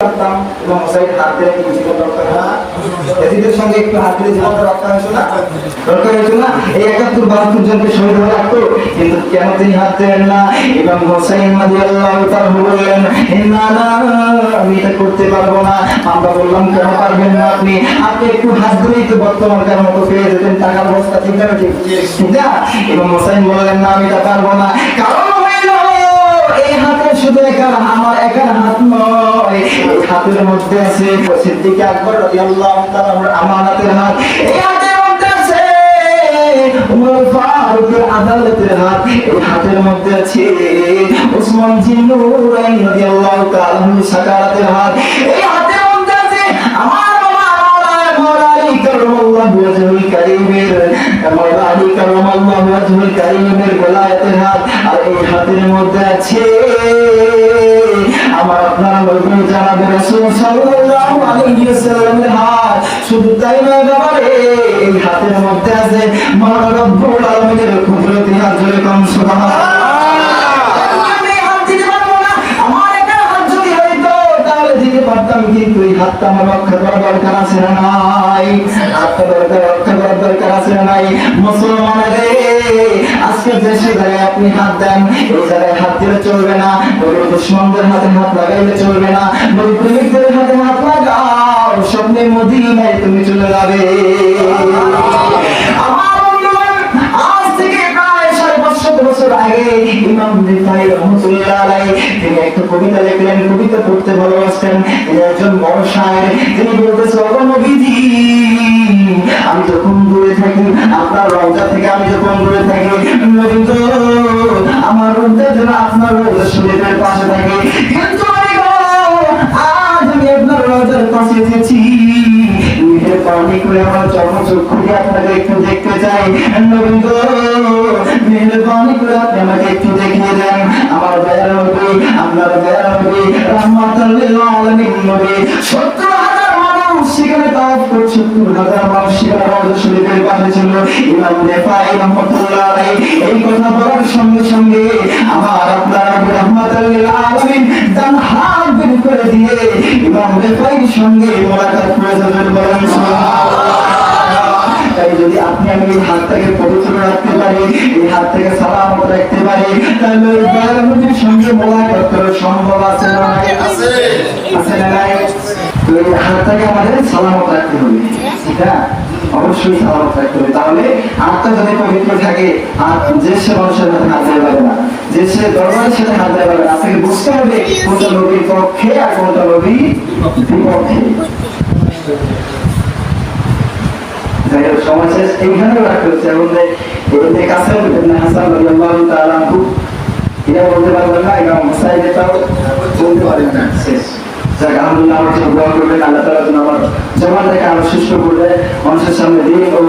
পারতাম এবং হোসাইন হাত দিলে কি জীবন দরকার না, এদের সঙ্গে একটু হাত দিলে জীবন দরকার হয়েছে না, দরকার হয়েছে না। এই 71-72 জনকে শহীদ হয়ে রাখতো, কিন্তু কেন তিনি হাত দিলেন না? এবং হোসাইন রাদিয়াল্লাহু তাআলা বললেন, না না, আমি এটা করতে পারবো না। আমরা বললাম, কেন পারবেন না আপনি? আপনি একটু হাত দিলেই তো বর্তমানকার মতো পেয়ে যেতেন টাকার বস্তা, ঠিক না? ঠিক না? এবং হোসাইন বললেন, না, আমি এটা পারবো না। কারণ হইল এই হাতে শুধু আমার একার হাত নয়, এই হাতের মধ্যে আছে সিদ্দিক আকবর রাদিয়াল্লাহু তাআলা আমানতের হাত, এই হাতের মধ্যে আছে উমর ফারুকের আদালতের হাত, এই হাতের মধ্যে আছে ওসমান জিন্নুরাইন রাদিয়াল্লাহু তাআলা সাকারাতের হাত, এই হাতের মধ্যে আছে আমার বাবা মাওলানা আলী কাররামাল্লাহু ওয়াজহুল কারীমের গোলায়াতের হাত, আর এই হাতের মধ্যে আছে আমার আপনার নবী জনাব রাসূল সাল্লাল্লাহু আলাইহি ওয়াসাল্লামের হাত। শুধু তাই নয় বাবা রে, এই হাতের মধ্যে আছে মহান রব্বুল আলামিনের কুদরতি হাত। জোরে কোন সুবহানাল্লাহ। কিন্তু এই হাতটা আমার রক্ষা করার দরকার আছে না নাই? হাতটা রক্ষা করার দরকার আছে না নাই? মুসলমানেরা, আজকে যে জায়গায় আপনি হাত দেন, এই জায়গায় হাত দিলে চলবে না। দুশ্মনদের হাতে হাত লাগাইলে চলবে না। প্রেমিকদের হাতে হাত লাগাও, স্বপ্নে মদিনায় তুমি চলে যাবে। তিনি একটা কবিতা লিখলেন, কবিতা পড়তে ভালোবাসতেন। তিনি একজন বড় শায়ের। তিনি বলতেছে, ওগো নবীজি, আমি যখন দূরে থাকি আপনার রওজা থেকে, আমি যখন দূরে থাকি নবী গো, আমার রওজা যেন আপনার রওজা শরীফের পাশে থাকে। কিন্তু আজ আমি আপনার রওজার পাশে এসেছি, মেহেরবানি করে আমার চক্ষু দিয়ে আপনাকে একটু দেখতে চাই। নবী গো, মেহেরবানি করে আপনি আমাকে একটু দেখিয়ে দেন। আমার দয়ার নবী, আপনার দয়ার নবী, রাহমাতুল লিল আলামিন নবী 70,000 মানুষ সেখানে তাওয়াফ করছে, 70,000 মানুষ সেখানে রওজা শরীফের পাশে ছিল। ইমাম নেফাই রাহমাতুল্লাহ আলাইহি এই কথা বলার সঙ্গে সঙ্গে আমার আপনার নবী রাহমাতুল লিল আলামিন ডান হাত বের করে দিয়ে ইমাম নেফাইয়ের সঙ্গে মোলাকাত করেছেন। বলেন সুবহানাল্লাহ। তাই যদি আপনি আমি এই হাতটাকে পবিত্র রাখতে পারি, এই হাত থেকে সালামত রাখতে পারি, তাহলে ওই দয়ার নবীর সঙ্গে মোলাকাত করা সম্ভব আছে না? আছে, আছে না? তো এই হাতটাকে আমাদের সালামত রাখতে হবে, ঠিক না? অবশ্যই সালামত রাখতে হবে। তাহলে হাতটা যদি পবিত্র থাকে, আর যে সে মানুষের সাথে হাত দেওয়া যাবে না, যে সে দরবারের সাথে হাত দেওয়া যাবে না। আপনাকে বুঝতে হবে কোনটা নবীর পক্ষে আর কোনটা নবীর বিপক্ষে। সময় শেষ, এইখানেও রাখতে হচ্ছে। এবং কাসেম ইবনে হাসান রাদিয়াল্লাহু তাআলা আনহু এটা বলতে পারবেন না, ইমাম হুসাইন এটাও বলতে পারেন না। শেষ। যাক, আলহামদুলিল্লাহ, আমার জন্য দোয়া করবেন। আল্লাহ তাআলা যেন আমার জবানটাকে আরো সুস্থ করবে, মানুষের সামনে দিন ও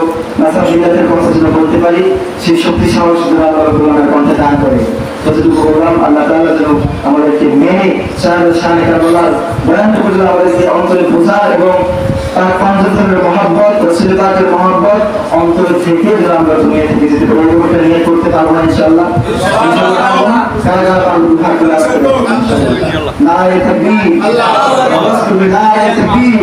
নাসাবিয়াতের কথা যেন বলতে পারি, সেই শক্তি সাহস যেন আল্লাহ রাব্বুল আলামিন কণ্ঠে দান করে। যতটুকু বললাম আল্লাহ তাআলা যেন আমাদেরকে মেনে শানে কারবালার বয়ানটুকু যেন আমাদেরকে অন্তরে বোঝার এবং তার পাঁচজনের মহব্বত, রাসূল পাকের মহব্বত অন্তর থেকে যেন আমরা দুনিয়া থেকে যেতে পারি, ওটা নিয়ে করতে পারবো না ইনশাআল্লাহ। ইনশাআল্লাহ কারাগার পালন ভাগ করে আসতে পারবো ইনশাআল্লাহ। নারে তাকবীর, আল্লাহু আকবার, নারে তাকবীর,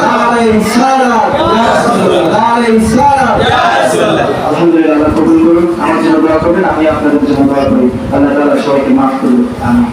নারে ইসলাম, ইয়া রাসূলুল্লাহ, নারে ইসলাম, ইয়া রাসূলুল্লাহ। আলহামদুলিল্লাহ, আল্লাহ কবুল করুন। আমার জন্য দোয়া করবেন, আমি আপনাদের জন্য দোয়া করি। আল্লাহ তাআলা সবাইকে মাফ করুন। আমিন।